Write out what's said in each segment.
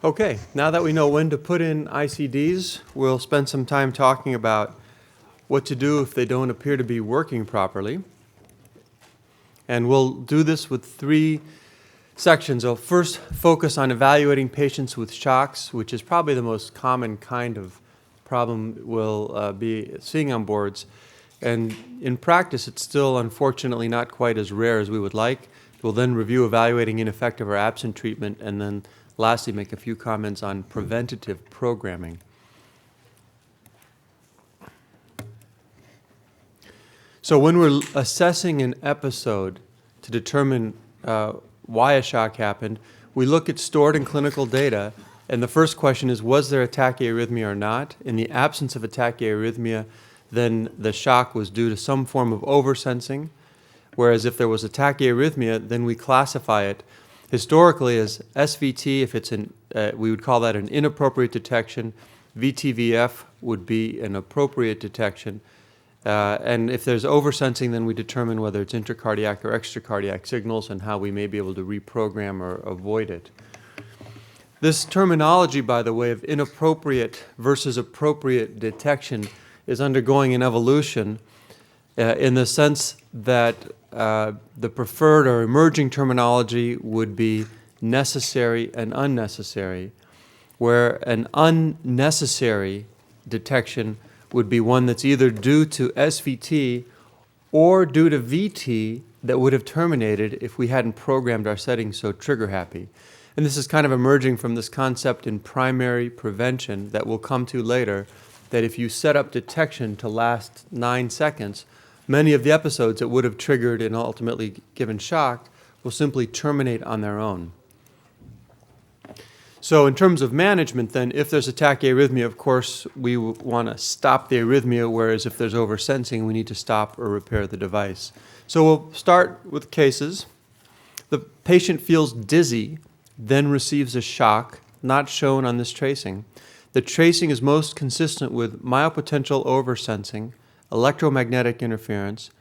Okay, now that we know when to put in ICDs, we'll spend some time talking about what to do if they don't appear to be working properly. And we'll do this with three sections. I'll first focus on evaluating patients with shocks, which is probably the most common kind of problem we'll be seeing on boards. And in practice, it's still unfortunately not quite as rare as we would like. We'll then review evaluating ineffective or absent treatment, and then lastly make a few comments on preventative programming. So when we're assessing an episode to determine why a shock happened, we look at stored and clinical data, and the first question is, was there a tachyarrhythmia or not? In the absence of a tachyarrhythmia, then the shock was due to some form of oversensing, whereas if there was a tachyarrhythmia, then we classify it historically as SVT. If it's we would call that an inappropriate detection. VTVF would be an appropriate detection. And if there's oversensing, then we determine whether it's intracardiac or extracardiac signals and how we may be able to reprogram or avoid it. This terminology, by the way, of inappropriate versus appropriate detection is undergoing an evolution in the sense that the preferred or emerging terminology would be necessary and unnecessary, where an unnecessary detection would be one that's either due to SVT or due to VT that would have terminated if we hadn't programmed our settings so trigger happy. And this is kind of emerging from this concept in primary prevention that we'll come to later, that if you set up detection to last 9 seconds, many of the episodes that would have triggered and ultimately given shock will simply terminate on their own. So in terms of management then, if there's a tachyarrhythmia, of course, we want to stop the arrhythmia, whereas if there's oversensing, we need to stop or repair the device. So we'll start with cases. The patient feels dizzy, then receives a shock, not shown on this tracing. The tracing is most consistent with myopotential oversensing, electromagnetic interference,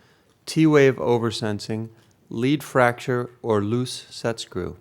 T-wave oversensing, lead fracture, or loose set screw.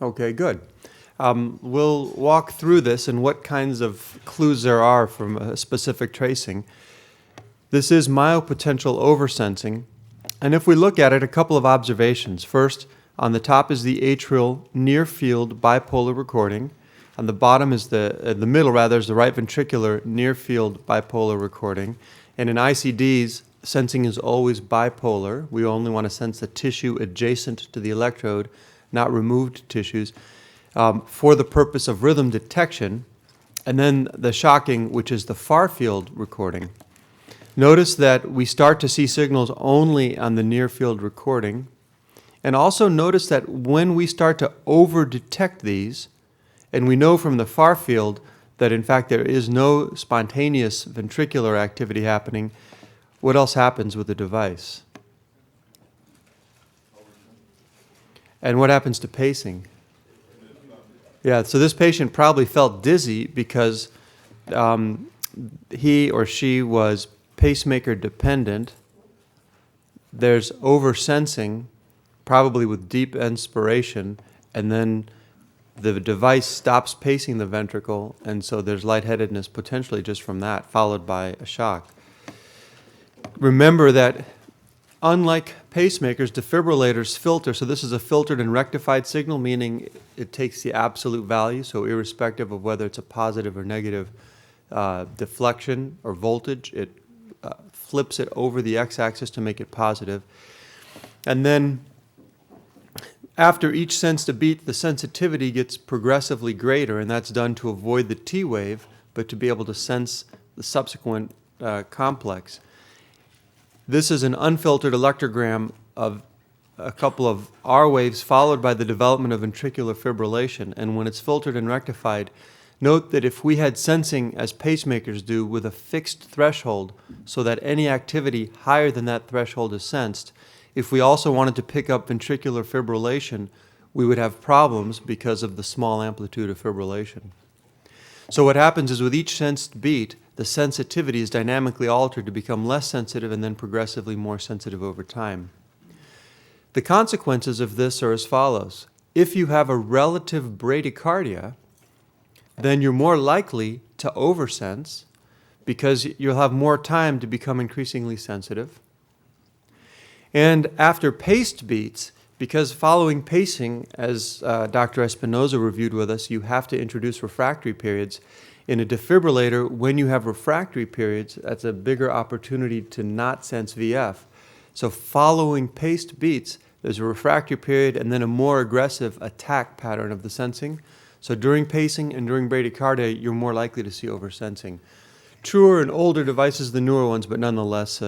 Okay, good. We'll walk through this and what kinds of clues there are from a specific tracing. This is myopotential oversensing, and if we look at it, a couple of observations. First, on the top is the atrial near-field bipolar recording. On the bottom is the middle is the right ventricular near-field bipolar recording. And in ICDs, sensing is always bipolar. We only want to sense the tissue adjacent to the electrode, not removed tissues, for the purpose of rhythm detection. And then the shocking, which is the far field recording. Notice that we start to see signals only on the near field recording. And also notice that when we start to over-detect these, and we know from the far field that in fact there is no spontaneous ventricular activity happening, what else happens with the device? And what happens to pacing? Yeah, so this patient probably felt dizzy because he or she was pacemaker dependent. There's oversensing, probably with deep inspiration, and then the device stops pacing the ventricle, and so there's lightheadedness potentially just from that, followed by a shock. Remember that unlike pacemakers, defibrillators filter, so this is a filtered and rectified signal, meaning it takes the absolute value, so irrespective of whether it's a positive or negative deflection or voltage, it flips it over the x-axis to make it positive. And then after each sense to beat, the sensitivity gets progressively greater, and that's done to avoid the T wave, but to be able to sense the subsequent complex. This is an unfiltered electrogram of a couple of R waves followed by the development of ventricular fibrillation. And when it's filtered and rectified, note that if we had sensing, as pacemakers do, with a fixed threshold so that any activity higher than that threshold is sensed, if we also wanted to pick up ventricular fibrillation, we would have problems because of the small amplitude of fibrillation. So what happens is with each sensed beat, the sensitivity is dynamically altered to become less sensitive and then progressively more sensitive over time. The consequences of this are as follows. If you have a relative bradycardia, then you're more likely to oversense because you'll have more time to become increasingly sensitive. And after paced beats, because following pacing, as Dr. Espinoza reviewed with us, you have to introduce refractory periods. In a defibrillator, when you have refractory periods, that's a bigger opportunity to not sense VF. So following paced beats, there's a refractory period and then a more aggressive attack pattern of the sensing. So during pacing and during bradycardia, you're more likely to see oversensing. Truer in older devices than newer ones, but nonetheless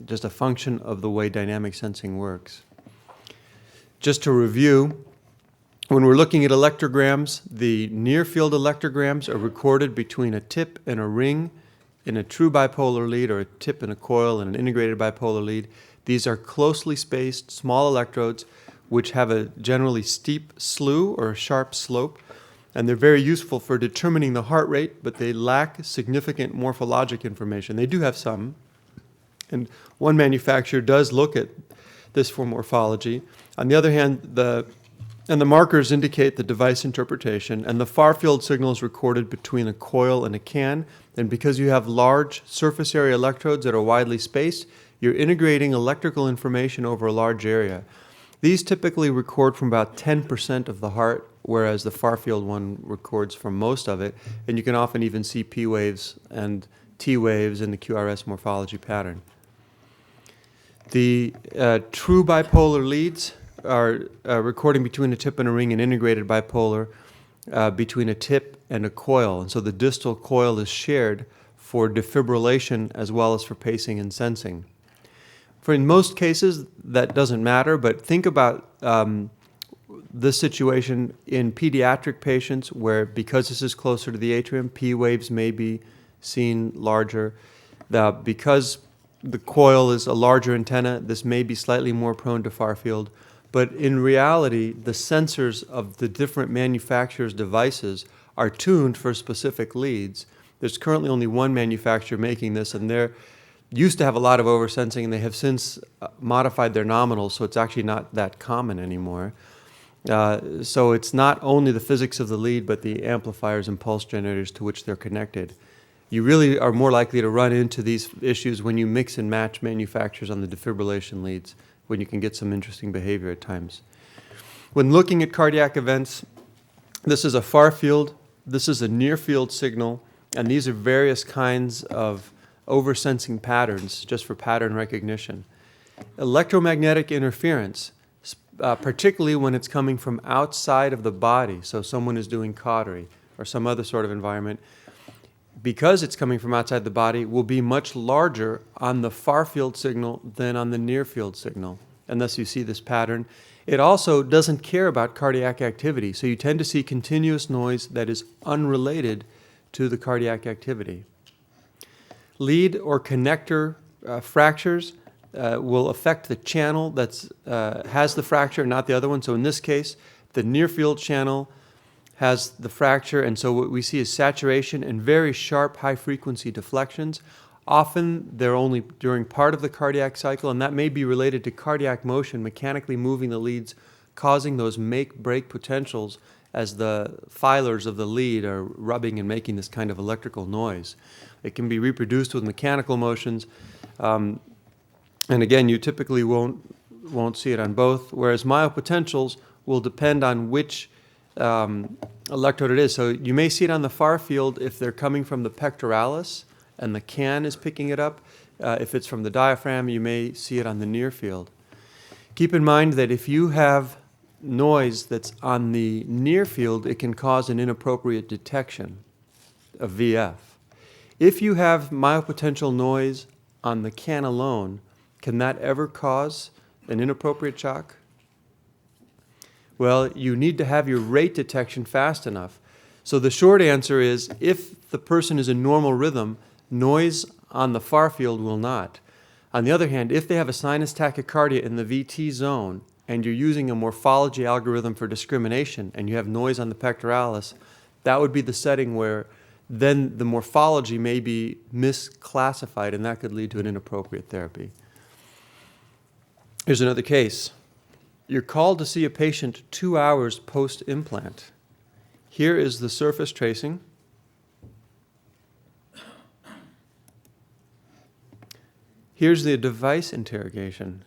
just a function of the way dynamic sensing works. Just to review, when we're looking at electrograms, the near-field electrograms are recorded between a tip and a ring in a true bipolar lead, or a tip and a coil in an integrated bipolar lead. These are closely spaced small electrodes which have a generally steep slew or a sharp slope, and they're very useful for determining the heart rate, but they lack significant morphologic information. They do have some, and one manufacturer does look at this for morphology. On the other hand, the markers indicate the device interpretation, and the far-field signal is recorded between a coil and a can, and because you have large surface area electrodes that are widely spaced, you're integrating electrical information over a large area. These typically record from about 10% of the heart, whereas the far-field one records from most of it, and you can often even see P waves and T waves in the QRS morphology pattern. The true bipolar leads are recording between a tip and a ring, and integrated bipolar between a tip and a coil. And so the distal coil is shared for defibrillation as well as for pacing and sensing. In most cases, that doesn't matter, but think about this situation in pediatric patients where, because this is closer to the atrium, P waves may be seen larger. Because the coil is a larger antenna, this may be slightly more prone to far field. But in reality, the sensors of the different manufacturers' devices are tuned for specific leads. There's currently only one manufacturer making this, and they're used to have a lot of oversensing, and they have since modified their nominals, so it's actually not that common anymore. So it's not only the physics of the lead, but the amplifiers and pulse generators to which they're connected. You really are more likely to run into these issues when you mix and match manufacturers on the defibrillation leads, when you can get some interesting behavior at times. When looking at cardiac events, this is a far field, this is a near field signal, and these are various kinds of oversensing patterns just for pattern recognition. Electromagnetic interference, particularly when it's coming from outside of the body, so someone is doing cautery or some other sort of environment, because it's coming from outside the body, will be much larger on the far field signal than on the near field signal, and thus you see this pattern. It also doesn't care about cardiac activity, so you tend to see continuous noise that is unrelated to the cardiac activity. Lead or connector fractures will affect the channel that has the fracture, not the other one. So in this case, the near field channel has the fracture, and so what we see is saturation and very sharp high-frequency deflections. Often they're only during part of the cardiac cycle, and that may be related to cardiac motion, mechanically moving the leads, causing those make-break potentials as the filers of the lead are rubbing and making this kind of electrical noise. It can be reproduced with mechanical motions, and again, you typically won't see it on both, whereas myopotentials will depend on which electrode it is. So you may see it on the far field if they're coming from the pectoralis and the can is picking it up. If it's from the diaphragm, you may see it on the near field. Keep in mind that if you have noise that's on the near field, it can cause an inappropriate detection of VF. If you have myopotential noise on the can alone, can that ever cause an inappropriate shock? Well, you need to have your rate detection fast enough. So the short answer is, if the person is in normal rhythm, noise on the far field will not. On the other hand, if they have a sinus tachycardia in the VT zone, and you're using a morphology algorithm for discrimination, and you have noise on the pectoralis, that would be the setting where then the morphology may be misclassified, and that could lead to an inappropriate therapy. Here's another case. You're called to see a patient 2 hours post-implant. Here is the surface tracing. Here's the device interrogation.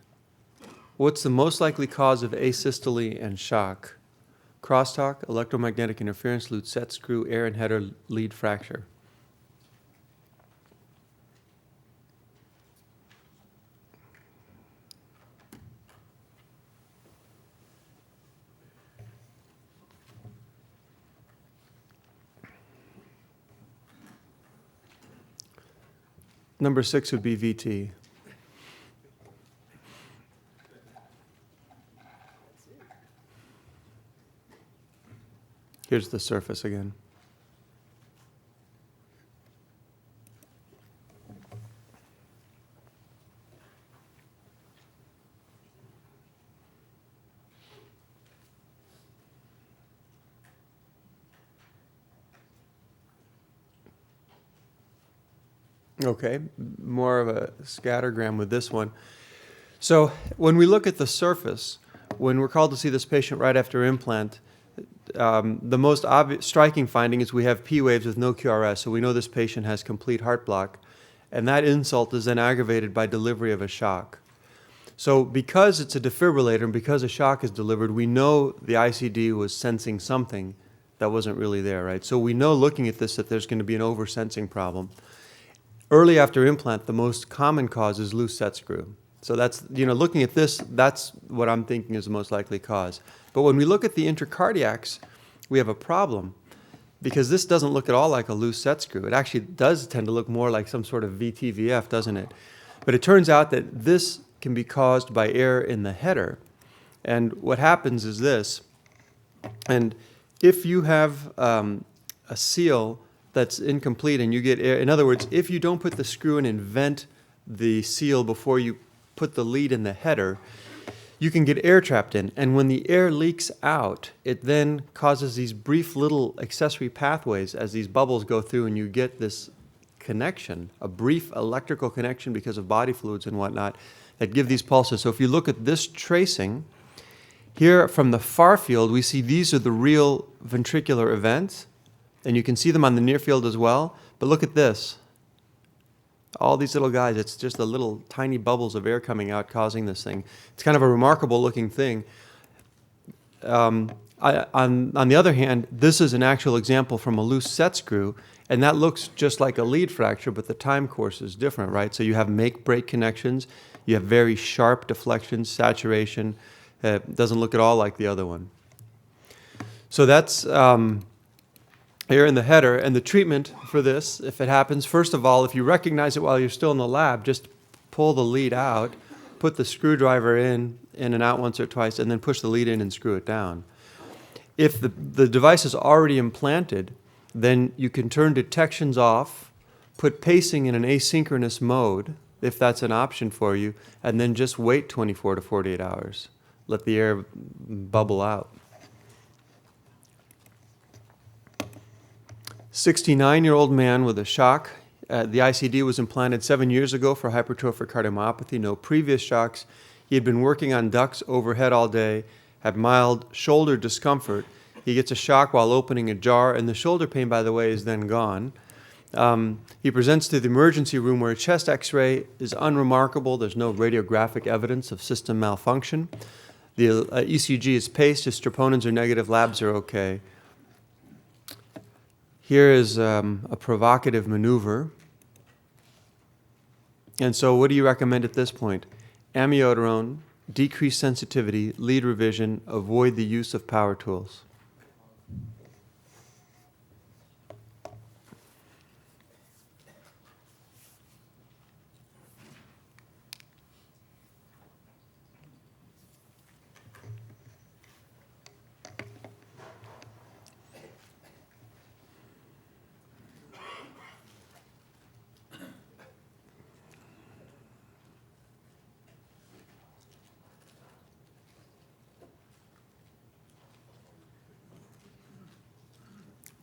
What's the most likely cause of asystole and shock? Crosstalk, electromagnetic interference, loose set screw, air and header lead fracture. Number 6 would be VT. Here's the surface again. Okay, more of a scattergram with this one. So when we look at the surface, when we're called to see this patient right after implant, the most obvious, striking finding is we have P waves with no QRS, so we know this patient has complete heart block, and that insult is then aggravated by delivery of a shock. So because it's a defibrillator and because a shock is delivered, we know the ICD was sensing something that wasn't really there, right? So we know looking at this that there's going to be an oversensing problem. Early after implant, the most common cause is loose set screw. So that's, looking at this, that's what I'm thinking is the most likely cause. But when we look at the intracardiacs, we have a problem because this doesn't look at all like a loose set screw. It actually does tend to look more like some sort of VTVF, doesn't it? But it turns out that this can be caused by air in the header. And what happens is this, and if you have a seal that's incomplete and you get air, in other words, if you don't put the screw in and vent the seal before you put the lead in the header, you can get air trapped in. And when the air leaks out, it then causes these brief little accessory pathways as these bubbles go through, and you get this connection, a brief electrical connection because of body fluids and whatnot, that give these pulses. So if you look at this tracing, here from the far field, we see these are the real ventricular events, and you can see them on the near field as well. But look at this. All these little guys, it's just the little tiny bubbles of air coming out causing this thing. It's kind of a remarkable looking thing. On the other hand, this is an actual example from a loose set screw, and that looks just like a lead fracture, but the time course is different, right? So you have make-break connections, you have very sharp deflections, saturation. It doesn't look at all like the other one. So that's air in the header, and the treatment for this, if it happens, first of all, if you recognize it while you're still in the lab, just pull the lead out, put the screwdriver in and out once or twice, and then push the lead in and screw it down. If the device is already implanted, then you can turn detections off, put pacing in an asynchronous mode, if that's an option for you, and then just wait 24 to 48 hours. Let the air bubble out. 69-year-old man with a shock. The ICD was implanted 7 years ago for hypertrophic cardiomyopathy, no previous shocks. He had been working on ducts overhead all day, had mild shoulder discomfort. He gets a shock while opening a jar, and the shoulder pain, by the way, is then gone. He presents to the emergency room where a chest x-ray is unremarkable. There's no radiographic evidence of system malfunction. The ECG is paced. His troponins are negative. Labs are okay. Here is a provocative maneuver. And so what do you recommend at this point? Amiodarone, decrease sensitivity, lead revision, avoid the use of power tools.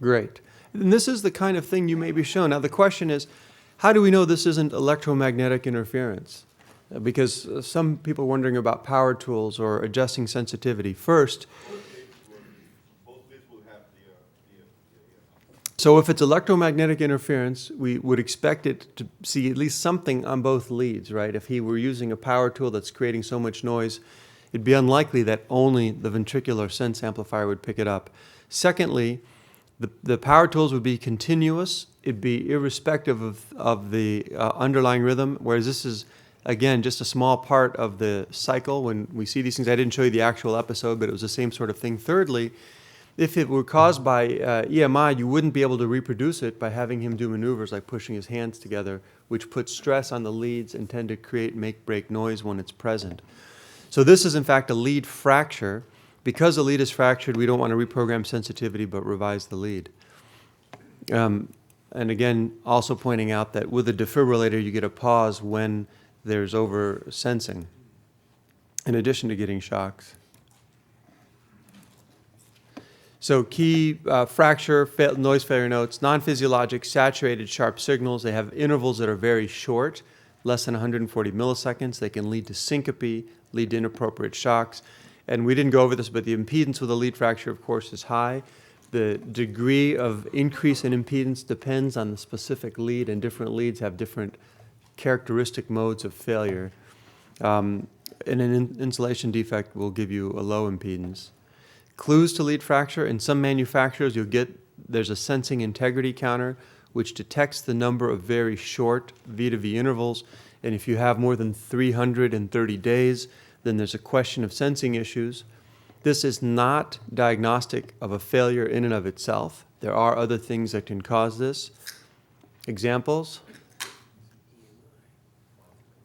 Great. And this is the kind of thing you may be shown. Now, the question is, how do we know this isn't electromagnetic interference? Because some people are wondering about power tools or adjusting sensitivity. First, so if it's electromagnetic interference, we would expect it to see at least something on both leads, right? If he were using a power tool that's creating so much noise, it'd be unlikely that only the ventricular sense amplifier would pick it up. Secondly, the power tools would be continuous. It'd be irrespective of the underlying rhythm, whereas this is, again, just a small part of the cycle. When we see these things, I didn't show you the actual episode, but it was the same sort of thing. Thirdly, if it were caused by EMI, you wouldn't be able to reproduce it by having him do maneuvers like pushing his hands together, which put stress on the leads and tend to create make-break noise when it's present. So this is, in fact, a lead fracture. Because the lead is fractured, we don't want to reprogram sensitivity but revise the lead. And again, also pointing out that with a defibrillator, you get a pause when there's oversensing, in addition to getting shocks. So key fracture, noise failure notes, non-physiologic, saturated, sharp signals. They have intervals that are very short, less than 140 milliseconds. They can lead to syncope, lead to inappropriate shocks. And we didn't go over this, but the impedance with a lead fracture, of course, is high. The degree of increase in impedance depends on the specific lead, and different leads have different characteristic modes of failure. And an insulation defect will give you a low impedance. Clues to lead fracture: in some manufacturers, there's a sensing integrity counter, which detects the number of very short V-to-V intervals. And if you have more than 330 days, then there's a question of sensing issues. This is not diagnostic of a failure in and of itself. There are other things that can cause this. Examples?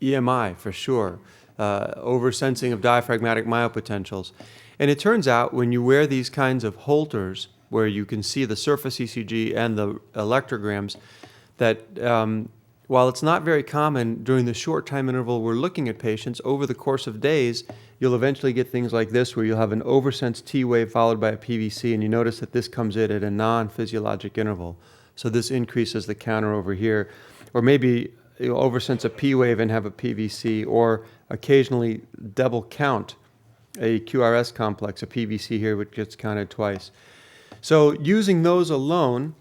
EMI, for sure. Oversensing of diaphragmatic myopotentials. And it turns out when you wear these kinds of halters, where you can see the surface ECG and the electrograms, that while it's not very common during the short time interval we're looking at patients, over the course of days, you'll eventually get things like this, where you'll have an oversensed T wave followed by a PVC, and you notice that this comes in at a non-physiologic interval. So this increases the counter over here. Or maybe you'll oversense a P wave and have a PVC, or occasionally double count a QRS complex, a PVC here, which gets counted twice. So using those alone,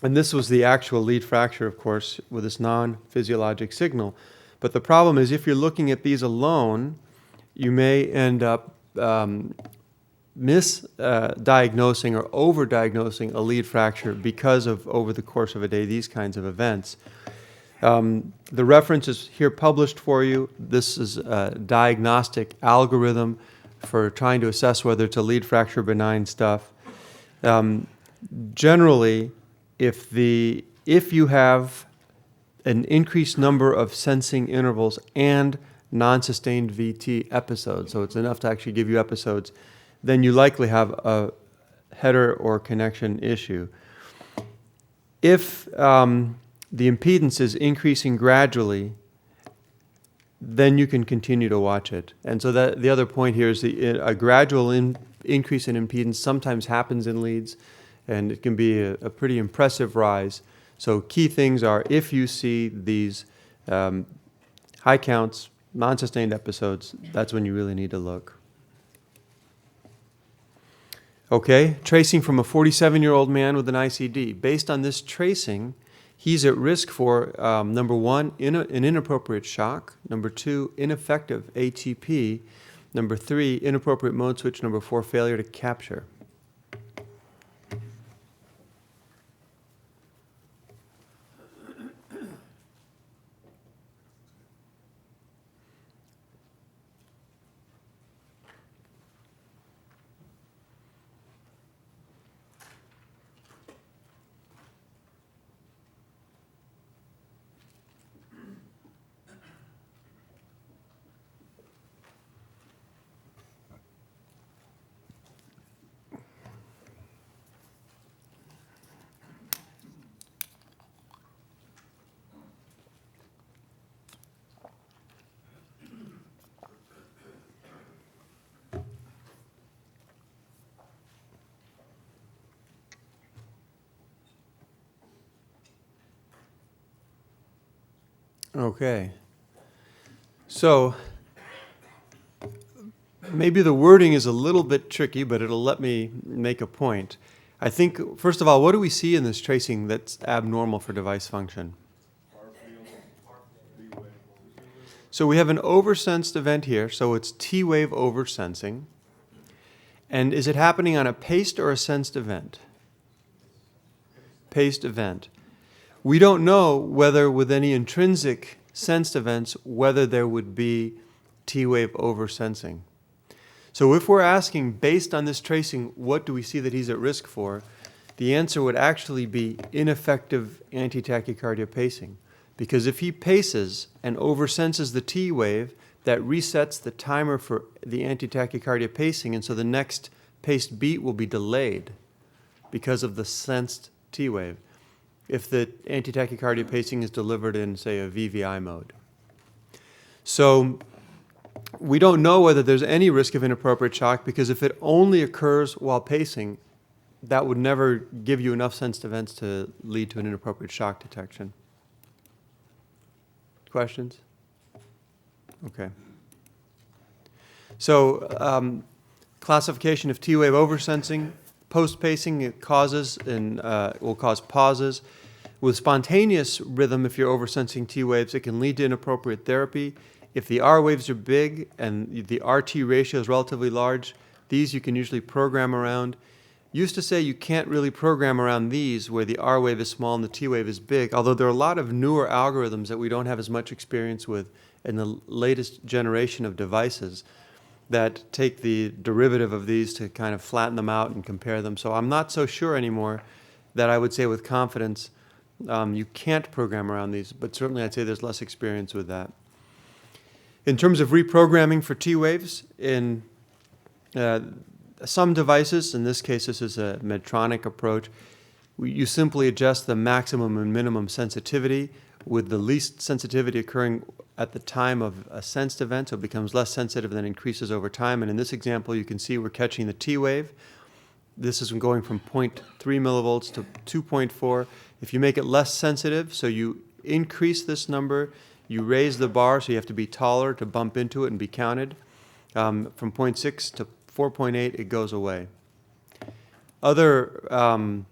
and this was the actual lead fracture, of course, with this non-physiologic signal. But the problem is, if you're looking at these alone, you may end up misdiagnosing or overdiagnosing a lead fracture because of, over the course of a day, these kinds of events. The reference is here published for you. This is a diagnostic algorithm for trying to assess whether it's a lead fracture benign stuff. Generally, if you have an increased number of sensing intervals and non-sustained VT episodes, so it's enough to actually give you episodes, then you likely have a header or connection issue. If the impedance is increasing gradually, then you can continue to watch it. And so that the other point here is a gradual increase in impedance sometimes happens in leads, and it can be a pretty impressive rise. So key things are, if you see these high counts, non-sustained episodes, that's when you really need to look. Okay, tracing from a 47-year-old man with an ICD. Based on this tracing, he's at risk for, number one, an inappropriate shock, number two, ineffective ATP, number three, inappropriate mode switch, number four, failure to capture. Okay. So maybe the wording is a little bit tricky, but it'll let me make a point. I think, first of all, what do we see in this tracing that's abnormal for device function? So we have an oversensed event here, so it's T-wave oversensing. And is it happening on a paced or a sensed event? Paced event. We don't know whether with any intrinsic sensed events, whether there would be T-wave oversensing. So if we're asking, based on this tracing, what do we see that he's at risk for, the answer would actually be ineffective anti-tachycardia pacing. Because if he paces and oversenses the T wave, that resets the timer for the anti-tachycardia pacing, and so the next paced beat will be delayed because of the sensed T wave if the anti-tachycardia pacing is delivered in, say, a VVI mode. So we don't know whether there's any risk of inappropriate shock, because if it only occurs while pacing, that would never give you enough sensed events to lead to an inappropriate shock detection. Questions? Okay. So classification of T-wave oversensing. Post-pacing, it causes and will cause pauses. With spontaneous rhythm, if you're oversensing T-waves, it can lead to inappropriate therapy. If the R waves are big and the RT ratio is relatively large, these you can usually program around. Used to say you can't really program around these where the R wave is small and the T wave is big, although there are a lot of newer algorithms that we don't have as much experience with in the latest generation of devices that take the derivative of these to kind of flatten them out and compare them. So I'm not so sure anymore that I would say with confidence you can't program around these, but certainly I'd say there's less experience with that. In terms of reprogramming for T waves, in some devices, in this case this is a Medtronic approach, you simply adjust the maximum and minimum sensitivity, with the least sensitivity occurring at the time of a sensed event, so it becomes less sensitive and then increases over time. And in this example, you can see we're catching the T wave. This is going from 0.3 millivolts to 2.4. If you make it less sensitive, so you increase this number, you raise the bar, so you have to be taller to bump into it and be counted. From 0.6 to 4.8, it goes away. Other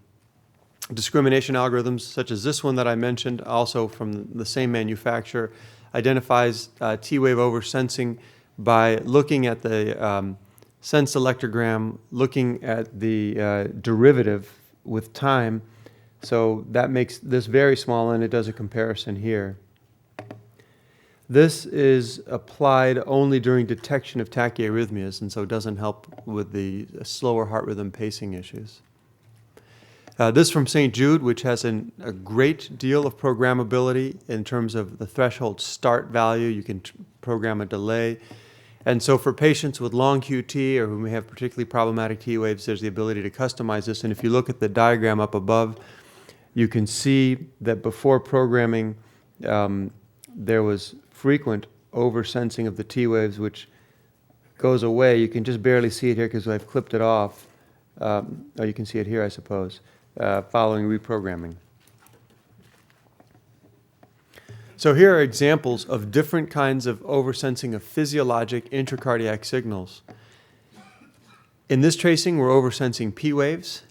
discrimination algorithms, such as this one that I mentioned, also from the same manufacturer, identifies T-wave oversensing by looking at the sensed electrogram, looking at the derivative with time. So that makes this very small, and it does a comparison here. This is applied only during detection of tachyarrhythmias, and so it doesn't help with the slower heart rhythm pacing issues. This from St. Jude, which has a great deal of programmability in terms of the threshold start value. You can program a delay. And so for patients with long QT or who may have particularly problematic T waves, there's the ability to customize this. And if you look at the diagram up above, you can see that before programming, there was frequent oversensing of the T waves, which goes away. You can just barely see it here because I've clipped it off. Oh, you can see it here, I suppose. Following reprogramming. So here are examples of different kinds of oversensing of physiologic intracardiac signals. In this tracing, we're oversensing P waves.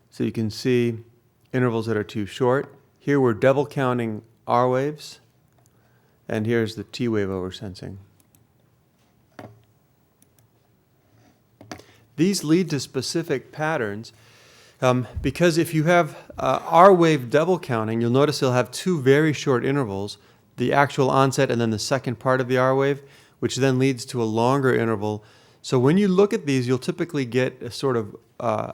So you can see intervals that are too short. Here we're double counting R waves. And here's the T wave oversensing. These lead to specific patterns. Because if you have R wave double counting, you'll notice you'll have two very short intervals, the actual onset and then the second part of the R wave, which then leads to a longer interval. So when you look at these, you'll typically get a sort of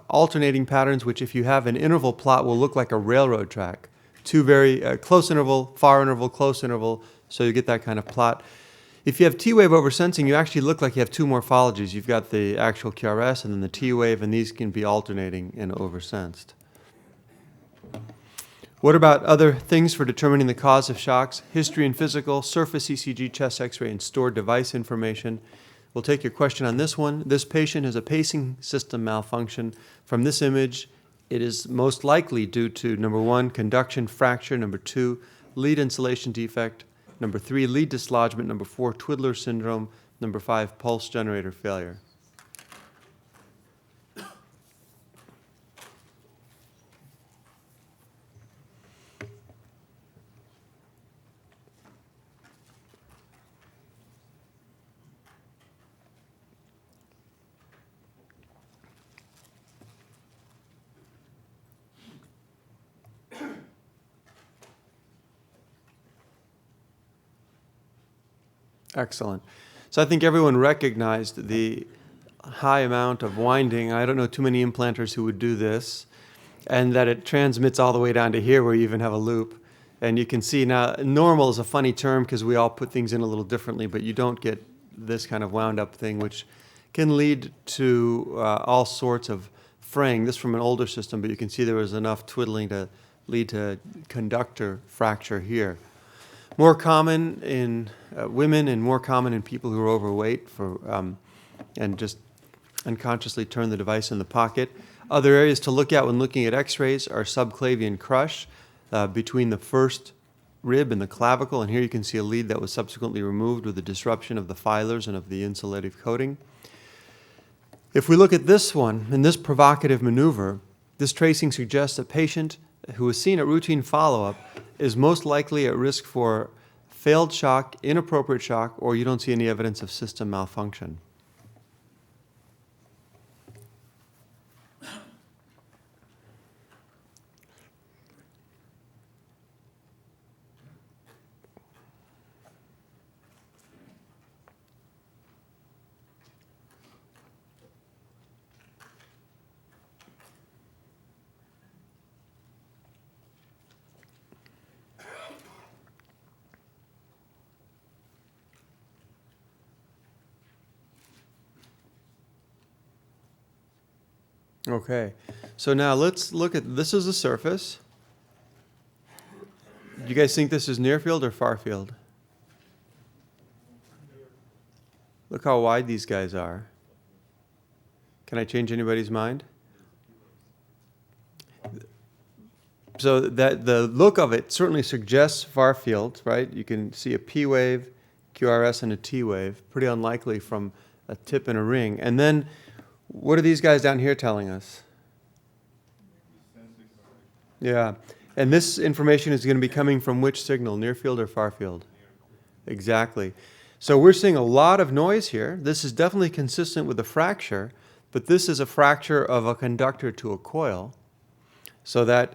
alternating patterns, which if you have an interval plot will look like a railroad track. Two very close interval, far interval, close interval, so you get that kind of plot. If you have T-wave oversensing, you actually look like you have two morphologies. You've got the actual QRS and then the T-wave, and these can be alternating and oversensed. What about other things for determining the cause of shocks? History and physical, surface ECG, chest X-ray, and stored device information. We'll take your question on this one. This patient has a pacing system malfunction. From this image, it is most likely due to, number one, conduction fracture, number two, lead insulation defect. Number 3, lead dislodgement. Number 4, Twiddler syndrome. Number 5, pulse generator failure. Excellent. So I think everyone recognized the high amount of winding. I don't know too many implanters who would do this, and that it transmits all the way down to here where you even have a loop. And you can see now, normal is a funny term because we all put things in a little differently, but you don't get this kind of wound up thing, which can lead to all sorts of fraying. This from an older system, but you can see there was enough twiddling to lead to conductor fracture here. More common in women and more common in people who are overweight and just unconsciously turn the device in the pocket. Other areas to look at when looking at x-rays are subclavian crush between the first rib and the clavicle, and here you can see a lead that was subsequently removed with a disruption of the filers and of the insulative coating. If we look at this one, in this provocative maneuver, this tracing suggests a patient who is seen at routine follow-up is most likely at risk for failed shock, inappropriate shock, or you don't see any evidence of system malfunction. Okay, so now let's look at, this is the surface. Do you guys think this is near field or far field? Look how wide these guys are. Can I change anybody's mind? So that the look of it certainly suggests far field, right? You can see a P wave, QRS, and a T wave. Pretty unlikely from a tip and a ring. And then what are these guys down here telling us? Yeah, and this information is going to be coming from which signal, near field or far field? Exactly. So we're seeing a lot of noise here. This is definitely consistent with a fracture, but this is a fracture of a conductor to a coil, so that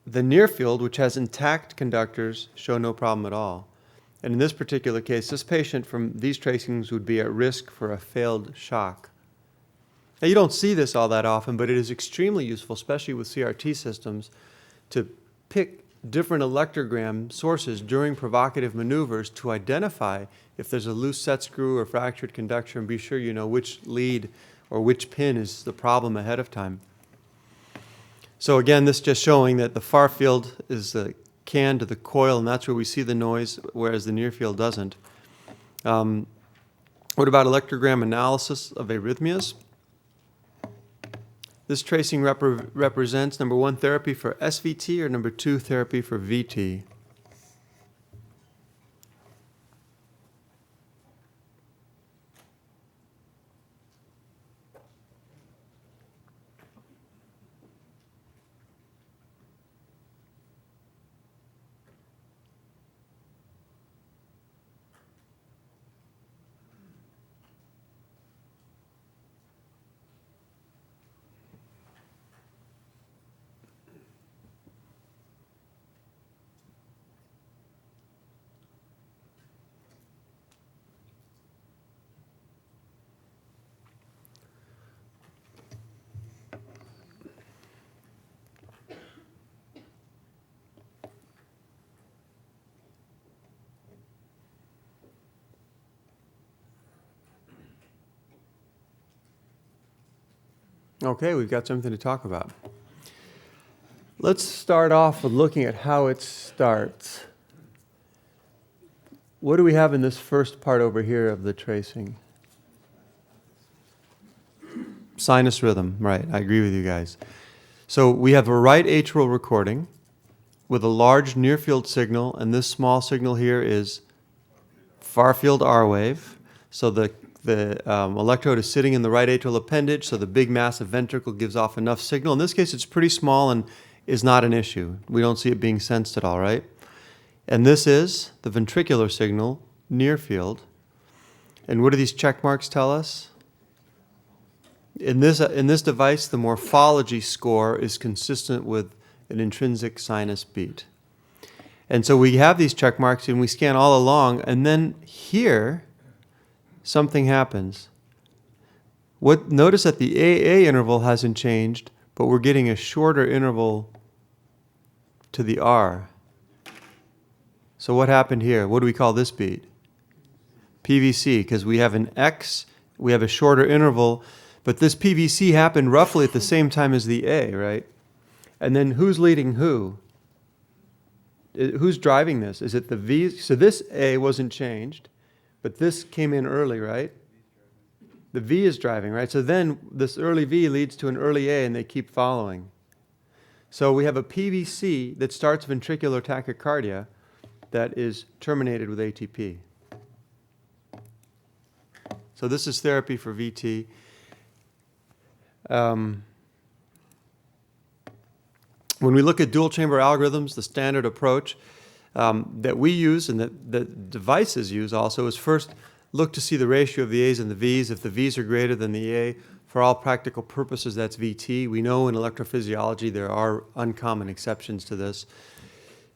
the near field, which has intact conductors, show no problem at all. And in this particular case, this patient from these tracings would be at risk for a failed shock. Now, you don't see this all that often, but it is extremely useful, especially with CRT systems, to pick different electrogram sources during provocative maneuvers to identify if there's a loose set screw or fractured conductor, and be sure you know which lead or which pin is the problem ahead of time. So again, this just showing that the far field is the can to the coil, and that's where we see the noise, whereas the near field doesn't. What about electrogram analysis of arrhythmias? This tracing represents, number 1, therapy for SVT, or number 2, therapy for VT. Okay, we've got something to talk about. Let's start off with looking at how it starts. What do we have in this first part over here of the tracing? Sinus rhythm, right, I agree with you guys. So we have a right atrial recording with a large near field signal, and this small signal here is far field R wave. So the electrode is sitting in the right atrial appendage, so the big massive ventricle gives off enough signal. In this case, it's pretty small and is not an issue. We don't see it being sensed at all, right? And this is the ventricular signal, near field. And what do these check marks tell us? In this device, the morphology score is consistent with an intrinsic sinus beat. And so we have these check marks and we scan all along, and then here, something happens. Notice that the AA interval hasn't changed, but we're getting a shorter interval to the R. So what happened here? What do we call this beat? PVC, because we have an X, we have a shorter interval, but this PVC happened roughly at the same time as the A, right? And then who's leading who? Who's driving this? Is it the V? So this A wasn't changed, but this came in early, right? The V is driving, right? So then this early V leads to an early A, and they keep following. So we have a PVC that starts ventricular tachycardia that is terminated with ATP. So this is therapy for VT. When we look at dual chamber algorithms, the standard approach that we use and that the devices use also is first look to see the ratio of the A's and the V's. If the V's are greater than the A, for all practical purposes, that's VT. We know in electrophysiology there are uncommon exceptions to this.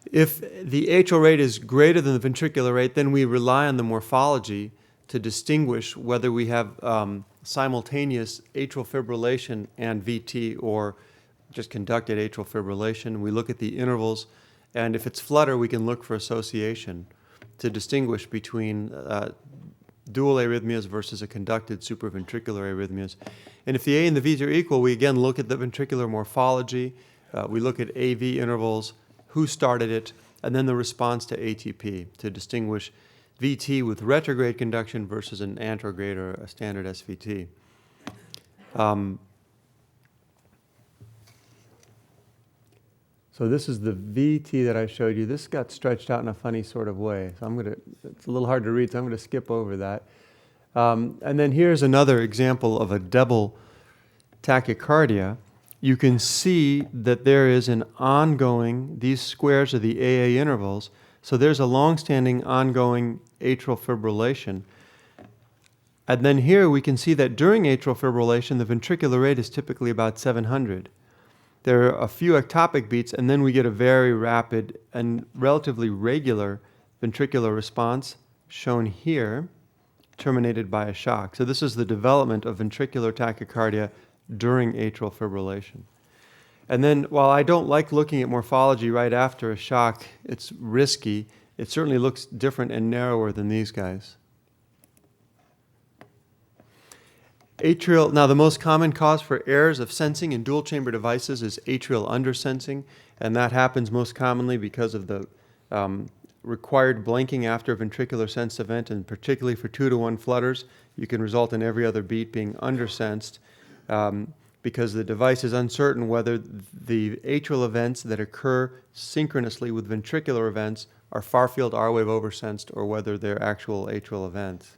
If the atrial rate is greater than the ventricular rate, then we rely on the morphology to distinguish whether we have simultaneous atrial fibrillation and VT or just conducted atrial fibrillation. We look at the intervals, and if it's flutter, we can look for association to distinguish between dual arrhythmias versus a conducted supraventricular arrhythmias. And if the A and the V's are equal, we again look at the ventricular morphology, we look at AV intervals, who started it, and then the response to ATP to distinguish VT with retrograde conduction versus an anterograde or a standard SVT. So this is the VT that I showed you. This got stretched out in a funny sort of way. So it's a little hard to read, so I'm going to skip over that. And then here's another example of a double tachycardia. You can see that there is an ongoing, these squares are the AA intervals, so there's a long-standing ongoing atrial fibrillation. And then here we can see that during atrial fibrillation, the ventricular rate is typically about 700. There are a few ectopic beats, and then we get a very rapid and relatively regular ventricular response, shown here, terminated by a shock. So this is the development of ventricular tachycardia during atrial fibrillation. And then, while I don't like looking at morphology right after a shock, it's risky, it certainly looks different and narrower than these guys. Now, the most common cause for errors of sensing in dual chamber devices is atrial undersensing, and that happens most commonly because of the required blinking after a ventricular sense event, and particularly for 2-to-1 flutters, you can result in every other beat being undersensed because the device is uncertain whether the atrial events that occur synchronously with ventricular events are far-field R-wave oversensed or whether they're actual atrial events.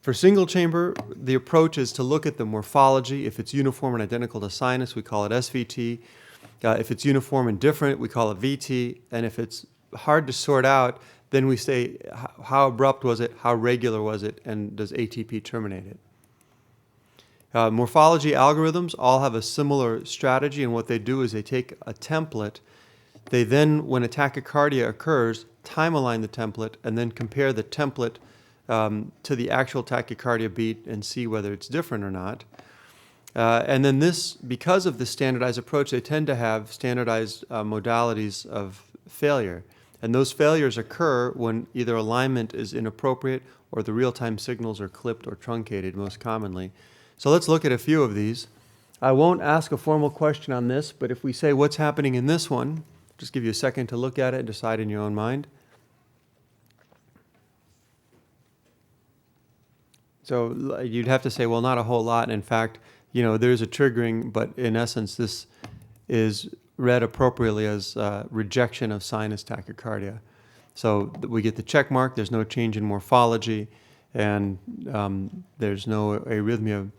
For single chamber, the approach is to look at the morphology. If it's uniform and identical to sinus, we call it SVT. If it's uniform and different, we call it VT. And if it's hard to sort out, then we say how abrupt was it, how regular was it, and does ATP terminate it? Morphology algorithms all have a similar strategy, and what they do is they take a template. They then, when a tachycardia occurs, time align the template and then compare the template to the actual tachycardia beat and see whether it's different or not. And then because of the standardized approach, they tend to have standardized modalities of failure. And those failures occur when either alignment is inappropriate or the real-time signals are clipped or truncated most commonly. So let's look at a few of these. I won't ask a formal question on this, but if we say what's happening in this one, just give you a second to look at it and decide in your own mind. So you'd have to say, well, not a whole lot. And in fact, there's a triggering, but in essence, this is read appropriately as rejection of sinus tachycardia. So we get the check mark, there's no change in morphology, and there's no arrhythmia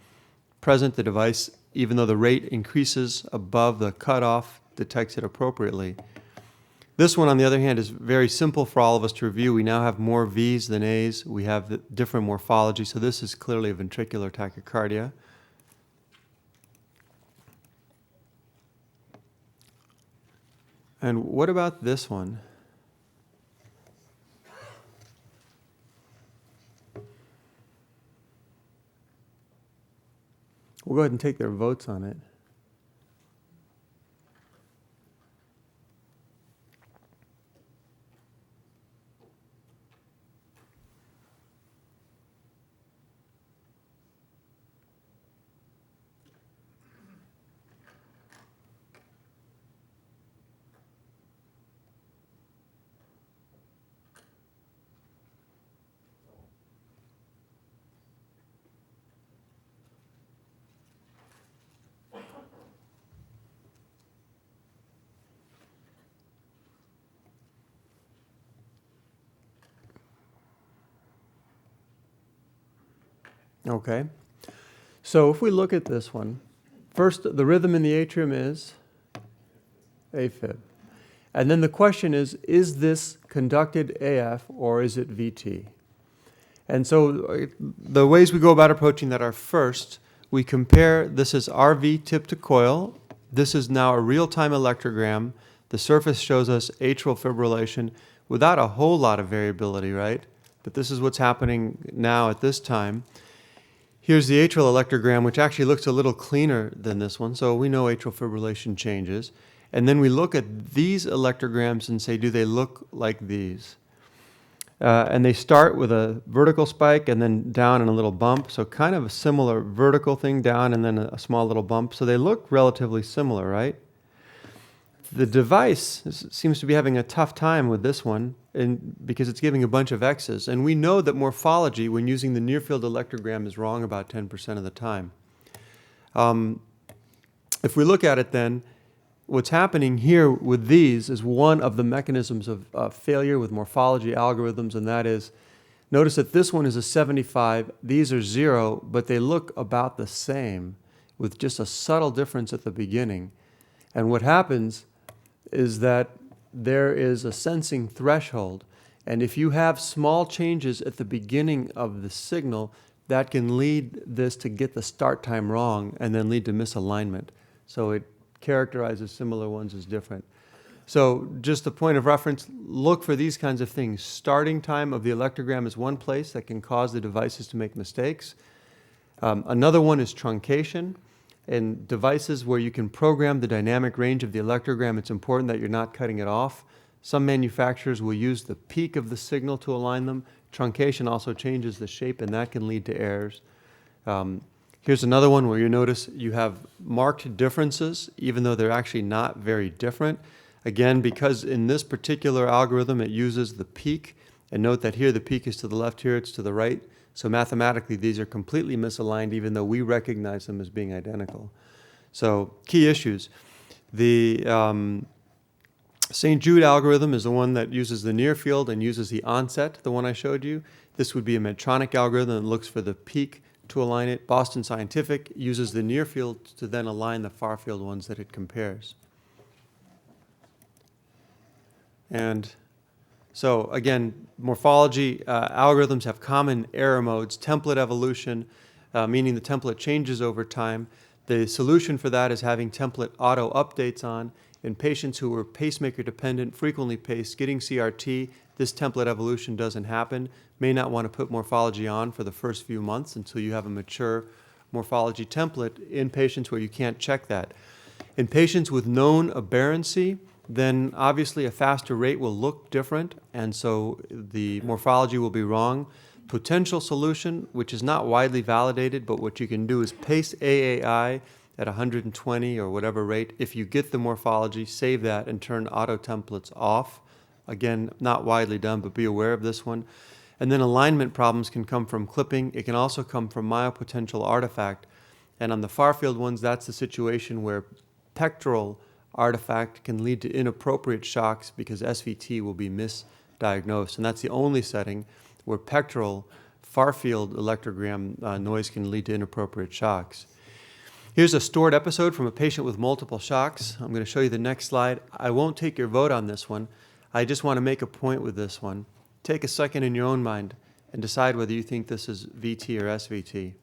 present. The device, even though the rate increases above the cutoff, detects it appropriately. This one, on the other hand, is very simple for all of us to review. We now have more V's than A's. We have the different morphology, so this is clearly a ventricular tachycardia. And what about this one? We'll go ahead and take their votes on it. Okay. So if we look at this one, first, the rhythm in the atrium is AFib. And then the question is this conducted AF or is it VT? And so the ways we go about approaching that are, first, we compare, this is RV tip to coil. This is now a real-time electrogram. The surface shows us atrial fibrillation without a whole lot of variability, right? But this is what's happening now at this time. Here's the atrial electrogram, which actually looks a little cleaner than this one, so we know atrial fibrillation changes. And then we look at these electrograms and say, do they look like these? And they start with a vertical spike and then down and a little bump, so kind of a similar vertical thing down and then a small little bump. So they look relatively similar, right? The device seems to be having a tough time with this one because it's giving a bunch of X's. And we know that morphology, when using the near-field electrogram, is wrong about 10% of the time. If we look at it then, what's happening here with these is one of the mechanisms of failure with morphology algorithms, and that is, notice that this one is a 75, these are 0, but they look about the same with just a subtle difference at the beginning. And what happens is that there is a sensing threshold, and if you have small changes at the beginning of the signal, that can lead this to get the start time wrong and then lead to misalignment. So it characterizes similar ones as different. So just a point of reference, look for these kinds of things. Starting time of the electrogram is one place that can cause the devices to make mistakes. Another one is truncation. In devices where you can program the dynamic range of the electrogram, it's important that you're not cutting it off. Some manufacturers will use the peak of the signal to align them. Truncation also changes the shape, and that can lead to errors. Here's another one where you notice you have marked differences, even though they're actually not very different. Again, because in this particular algorithm, it uses the peak. And note that here the peak is to the left, here it's to the right. So mathematically, these are completely misaligned, even though we recognize them as being identical. So key issues. The St. Jude algorithm is the one that uses the near field and uses the onset, the one I showed you. This would be a Medtronic algorithm that looks for the peak to align it. Boston Scientific uses the near field to then align the far field ones that it compares. And so again, morphology algorithms have common error modes. Template evolution, meaning the template changes over time. The solution for that is having template auto updates on. In patients who are pacemaker dependent, frequently paced, getting CRT, this template evolution doesn't happen. May not want to put morphology on for the first few months until you have a mature morphology template in patients where you can't check that. In patients with known aberrancy, then obviously a faster rate will look different, and so the morphology will be wrong. Potential solution, which is not widely validated, but what you can do is pace AAI at 120 or whatever rate. If you get the morphology, save that and turn auto templates off. Again, not widely done, but be aware of this one. And then alignment problems can come from clipping. It can also come from myopotential artifact. And on the far field ones, that's the situation where pectoral artifact can lead to inappropriate shocks because SVT will be misdiagnosed. And that's the only setting where pectoral far-field electrogram noise can lead to inappropriate shocks. Here's a stored episode from a patient with multiple shocks. I'm going to show you the next slide. I won't take your vote on this one. I just want to make a point with this one. Take a second in your own mind and decide whether you think this is VT or SVT.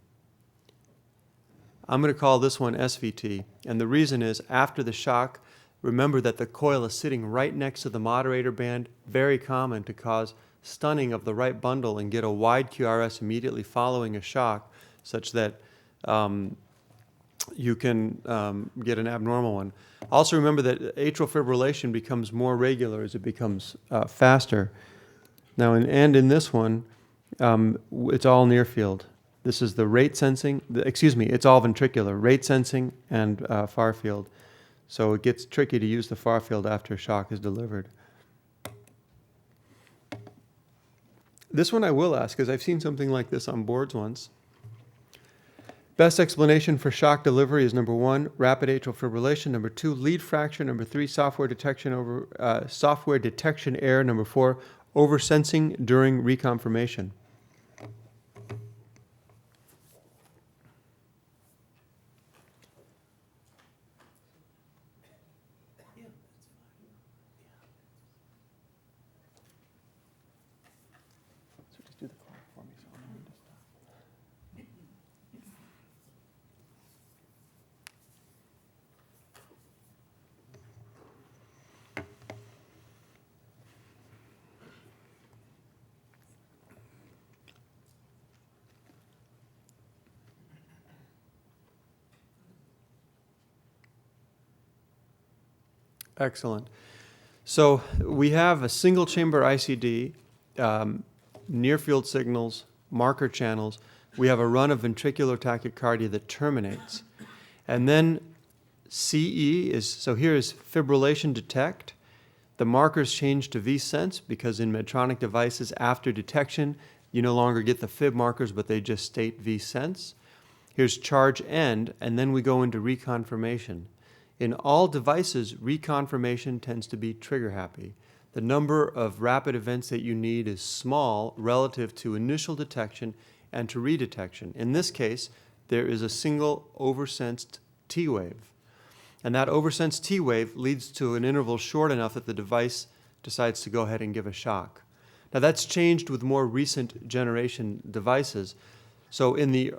I'm going to call this one SVT, and the reason is after the shock, remember that the coil is sitting right next to the moderator band, very common to cause stunning of the right bundle and get a wide QRS immediately following a shock, such that you can get an abnormal one. Also remember that atrial fibrillation becomes more regular as it becomes faster. Now, in this one, it's all near field. This is the rate sensing, it's all ventricular, rate sensing and far field. So it gets tricky to use the far field after a shock is delivered. This one I will ask, because I've seen something like this on boards once. Best explanation for shock delivery is number 1, rapid atrial fibrillation, number 2, lead fracture, number 3, software detection error, number 4, oversensing during reconfirmation. Excellent. So we have a single chamber ICD, near field signals, marker channels. We have a run of ventricular tachycardia that terminates. And then CE is, so here is fibrillation detect. The markers change to V-sense because in Medtronic devices after detection, you no longer get the fib markers, but they just state V-sense. Here's charge end, and then we go into reconfirmation. In all devices, reconfirmation tends to be trigger happy. The number of rapid events that you need is small relative to initial detection and to redetection. In this case, there is a single oversensed T wave. And that oversensed T wave leads to an interval short enough that the device decides to go ahead and give a shock. Now that's changed with more recent generation devices. So in the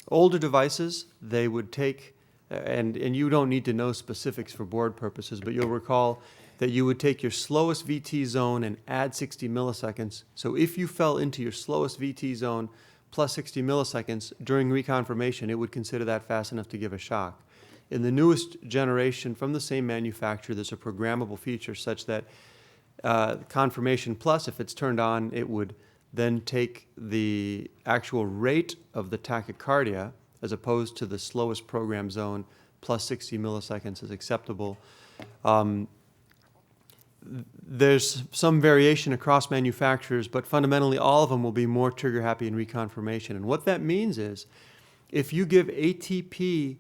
older devices, they would take and you don't need to know specifics for board purposes, but you'll recall that you would take your slowest VT zone and add 60 milliseconds. So if you fell into your slowest VT zone plus 60 milliseconds during reconfirmation, it would consider that fast enough to give a shock. In the newest generation from the same manufacturer, there's a programmable feature such that confirmation plus, if it's turned on, it would then take the actual rate of the tachycardia as opposed to the slowest program zone, plus 60 milliseconds is acceptable. There's some variation across manufacturers, but fundamentally all of them will be more trigger happy in reconfirmation. And what that means is, if you give ATP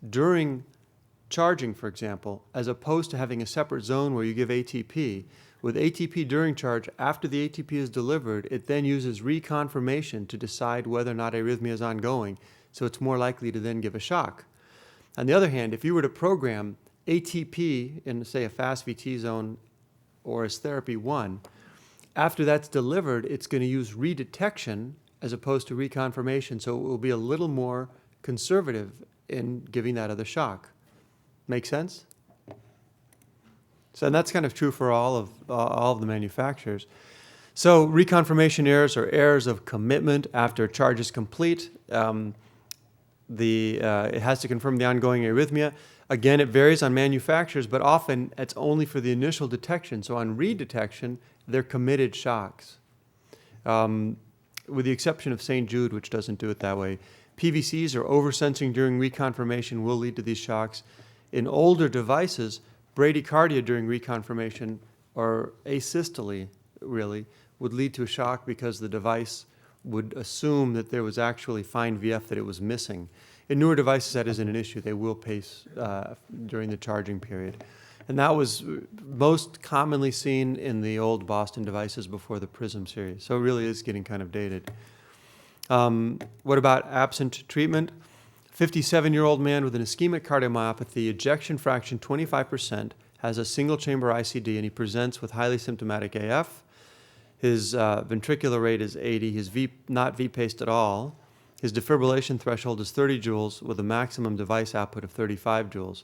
during charging, for example, as opposed to having a separate zone where you give ATP, with ATP during charge, after the ATP is delivered, it then uses reconfirmation to decide whether or not arrhythmia is ongoing. So it's more likely to then give a shock. On the other hand, if you were to program ATP in, say, a fast VT zone or as therapy 1, after that's delivered, it's going to use redetection as opposed to reconfirmation, so it will be a little more conservative in giving that other shock. Make sense? So and that's kind of true for all of the manufacturers. So reconfirmation errors are errors of commitment after a charge is complete. It has to confirm the ongoing arrhythmia. Again, it varies on manufacturers, but often it's only for the initial detection. So on redetection, they're committed shocks, with the exception of St. Jude, which doesn't do it that way. PVCs or oversensing during reconfirmation will lead to these shocks. In older devices, bradycardia during reconfirmation or asystole, really, would lead to a shock because the device would assume that there was actually fine VF that it was missing. In newer devices, that isn't an issue. They will pace during the charging period. And that was most commonly seen in the old Boston devices before the Prism series. So it really is getting kind of dated. What about absent treatment? 57-year-old man with an ischemic cardiomyopathy, ejection fraction 25%, has a single chamber ICD, and he presents with highly symptomatic AF. His ventricular rate is 80. He's not V-paced at all. His defibrillation threshold is 30 joules with a maximum device output of 35 joules.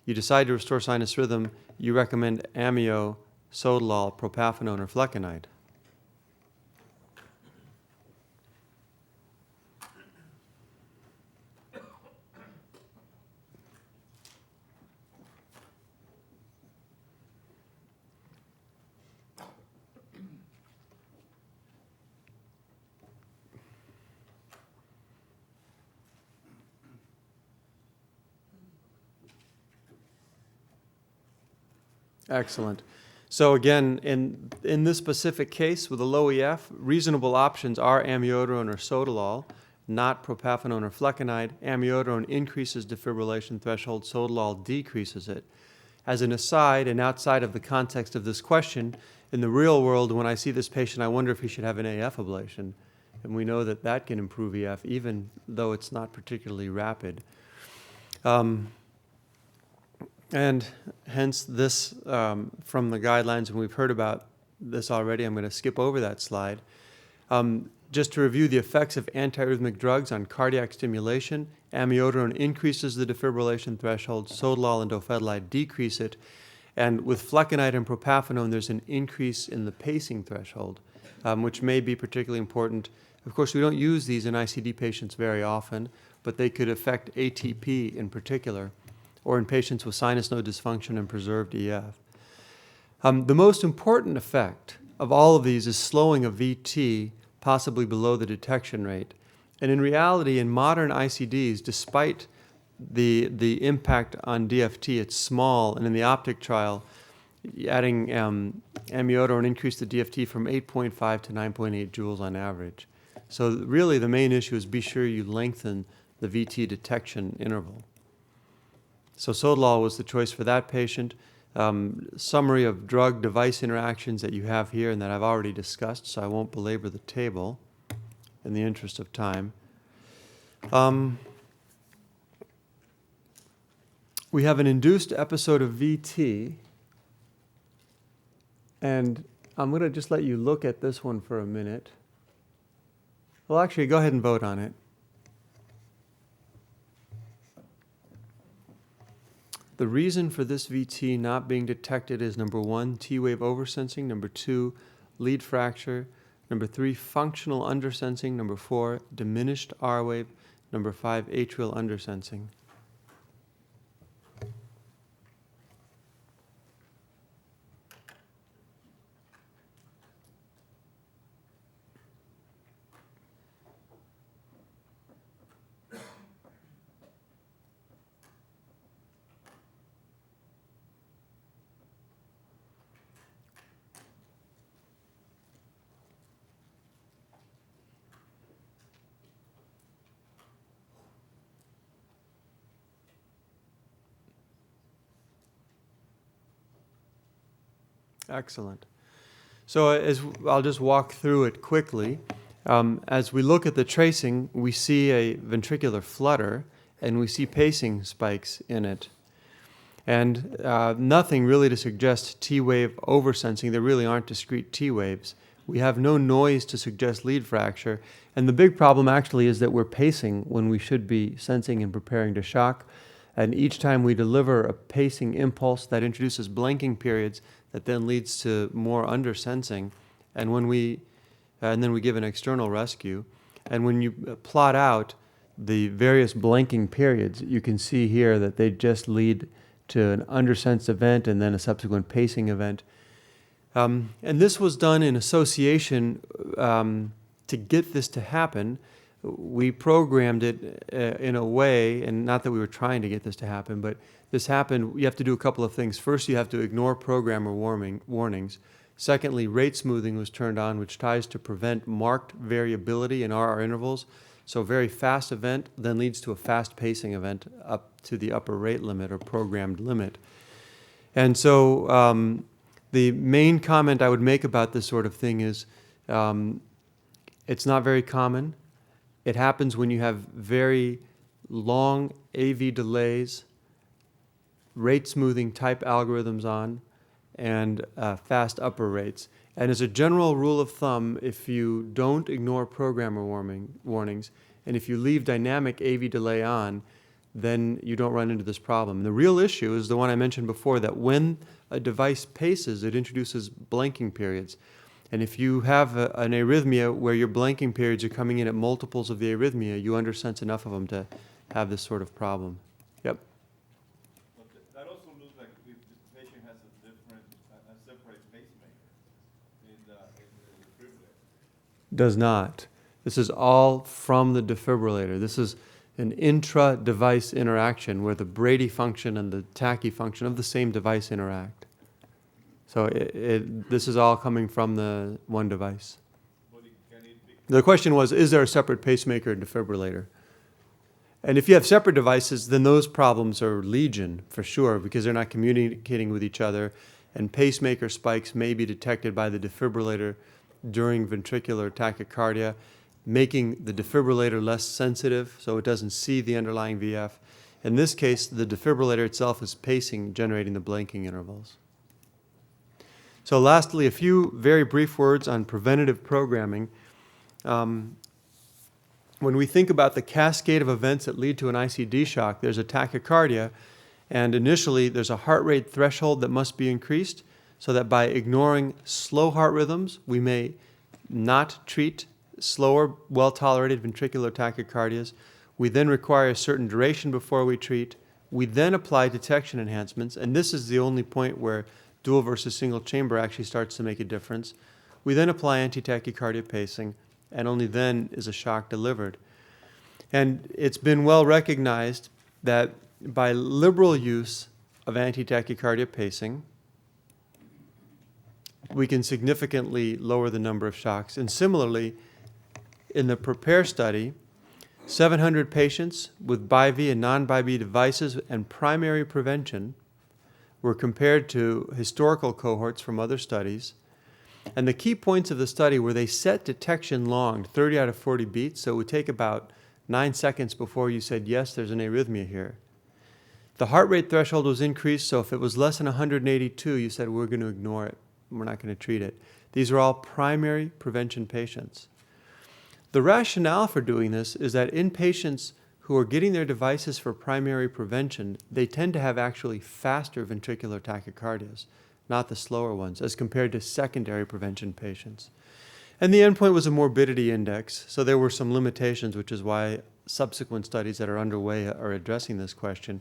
You decide to restore sinus rhythm. You recommend amio, sotalol, propafenone, or flecainide. Excellent. So again, in this specific case with a low EF, reasonable options are amiodarone or sotalol, not propafenone or flecainide. Amiodarone increases defibrillation threshold, sotalol decreases it. As an aside, and outside of the context of this question, in the real world, when I see this patient, I wonder if he should have an AF ablation. And we know that that can improve EF, even though it's not particularly rapid. And hence this, from the guidelines, and we've heard about this already, I'm going to skip over that slide. Just to review the effects of antiarrhythmic drugs on cardiac stimulation, amiodarone increases the defibrillation threshold, sotalol and dofetilide decrease it, and with flecainide and propafenone, there's an increase in the pacing threshold, which may be particularly important. Of course, we don't use these in ICD patients very often, but they could affect ATP in particular, or in patients with sinus node dysfunction and preserved EF. The most important effect of all of these is slowing of VT, possibly below the detection rate. And in reality, in modern ICDs, despite the impact on DFT, it's small. And in the OPTIC trial, adding amiodarone increased the DFT from 8.5 to 9.8 joules on average. So really, the main issue is be sure you lengthen the VT detection interval. So sotalol was the choice for that patient. Summary of drug-device interactions that you have here and that I've already discussed, so I won't belabor the table in the interest of time. We have an induced episode of VT, and I'm going to just let you look at this one for a minute. Well, actually, go ahead and vote on it. The reason for this VT not being detected is number 1, T-wave oversensing, number 2, lead fracture, number 3, functional undersensing, number 4, diminished R-wave, number 5, atrial undersensing. Excellent. So as I'll just walk through it quickly. As we look at the tracing, we see a ventricular flutter, and we see pacing spikes in it. And nothing really to suggest T-wave oversensing. There really aren't discrete T-waves. We have no noise to suggest lead fracture. And the big problem actually is that we're pacing when we should be sensing and preparing to shock. And each time we deliver a pacing impulse, that introduces blanking periods that then leads to more undersensing. And then we give an external rescue. And when you plot out the various blanking periods, you can see here that they just lead to an undersensed event and then a subsequent pacing event. And this was done in association to get this to happen. We programmed it in a way, and not that we were trying to get this to happen, but this happened. You have to do a couple of things. First, you have to ignore programmer warnings. Secondly, rate smoothing was turned on, which tries to prevent marked variability in RR intervals. So a very fast event then leads to a fast pacing event up to the upper rate limit or programmed limit. And so the main comment I would make about this sort of thing is it's not very common. It happens when you have very long AV delays, rate smoothing type algorithms on, and fast upper rates. And as a general rule of thumb, if you don't ignore programmer warnings, and if you leave dynamic AV delay on, then you don't run into this problem. The real issue is the one I mentioned before, that when a device paces, it introduces blanking periods. And if you have an arrhythmia where your blanking periods are coming in at multiples of the arrhythmia, you undersense enough of them to have this sort of problem. Yep. That also looks like if the patient has a separate pacemaker in the defibrillator. Does not. This is all from the defibrillator. This is an intra-device interaction where the Brady function and the tachy function of the same device interact. So this is all coming from the one device. The question was, is there a separate pacemaker and defibrillator? And if you have separate devices, then those problems are legion for sure, because they're not communicating with each other, and pacemaker spikes may be detected by the defibrillator during ventricular tachycardia, making the defibrillator less sensitive so it doesn't see the underlying VF. In this case, the defibrillator itself is pacing, generating the blanking intervals. So lastly, a few very brief words on preventative programming. When we think about the cascade of events that lead to an ICD shock, there's a tachycardia, and initially there's a heart rate threshold that must be increased so that by ignoring slow heart rhythms, we may not treat slower, well-tolerated ventricular tachycardias. We then require a certain duration before we treat. We then apply detection enhancements, and this is the only point where dual versus single chamber actually starts to make a difference. We then apply anti-tachycardia pacing, and only then is a shock delivered. And it's been well recognized that by liberal use of anti-tachycardia pacing, we can significantly lower the number of shocks. And similarly, in the PREPARE study, 700 patients with BiV and non-BiV devices and primary prevention were compared to historical cohorts from other studies. And the key points of the study were they set detection long, 30 out of 40 beats, so it would take about 9 seconds before you said, yes, there's an arrhythmia here. The heart rate threshold was increased, so if it was less than 182, you said, we're going to ignore it. We're not going to treat it. These are all primary prevention patients. The rationale for doing this is that in patients who are getting their devices for primary prevention, they tend to have actually faster ventricular tachycardias, not the slower ones, as compared to secondary prevention patients. And the endpoint was a morbidity index, so there were some limitations, which is why subsequent studies that are underway are addressing this question.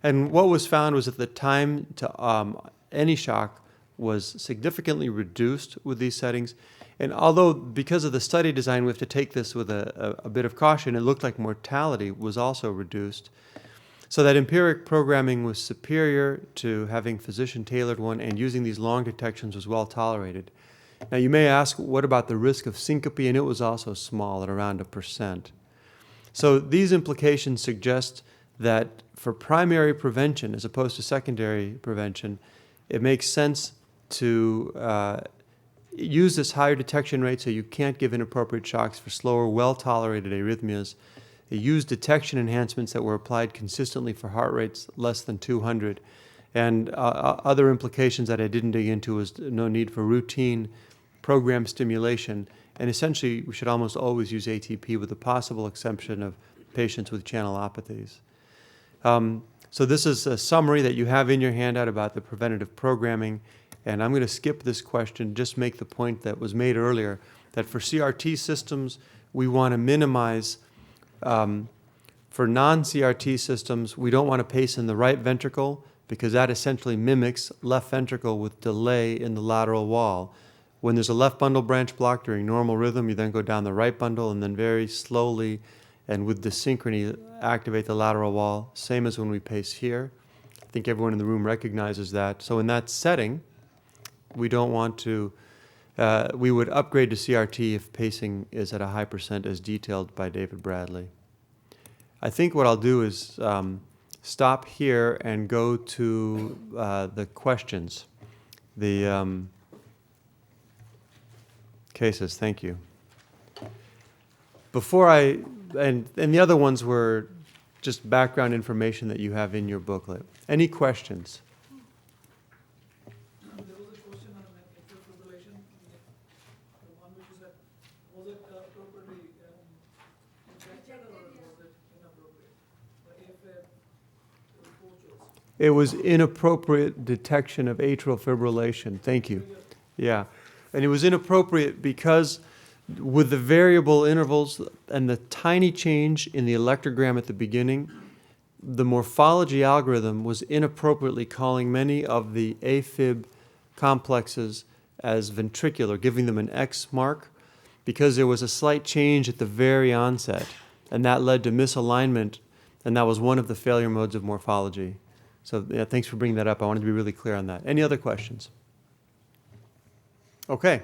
And what was found was that the time to any shock was significantly reduced with these settings. And although, because of the study design, we have to take this with a bit of caution, it looked like mortality was also reduced. So that empiric programming was superior to having physician-tailored one, and using these long detections was well tolerated. Now, you may ask, what about the risk of syncope? And it was also small, at around 1%. So these implications suggest that for primary prevention, as opposed to secondary prevention, it makes sense to use this higher detection rate so you can't give inappropriate shocks for slower, well-tolerated arrhythmias. They used detection enhancements that were applied consistently for heart rates less than 200. And other implications that I didn't dig into was no need for routine program stimulation. And essentially, we should almost always use ATP with the possible exception of patients with channelopathies. So this is a summary that you have in your handout about the preventative programming. And I'm going to skip this question, just make the point that was made earlier, that for CRT systems, we want to minimize. For non-CRT systems, we don't want to pace in the right ventricle because that essentially mimics left ventricle with delay in the lateral wall. When there's a left bundle branch block during normal rhythm, you then go down the right bundle and then very slowly and with dyssynchrony activate the lateral wall, same as when we pace here. I think everyone in the room recognizes that. So in that setting, we don't want to We would upgrade to CRT if pacing is at a high percent as detailed by David Bradley. I think what I'll do is stop here and go to the questions, the cases. Thank you. Before and the other ones were just background information that you have in your booklet. Any questions? There was a question on atrial fibrillation, the one which is that, was it appropriately detected or was it inappropriate? The approaches. It was inappropriate detection of atrial fibrillation. Thank you. Yeah. And it was inappropriate because with the variable intervals and the tiny change in the electrogram at the beginning, the morphology algorithm was inappropriately calling many of the AFib complexes as ventricular, giving them an X mark, because there was a slight change at the very onset, and that led to misalignment, and that was one of the failure modes of morphology. So yeah, thanks for bringing that up. I wanted to be really clear on that. Any other questions? Okay.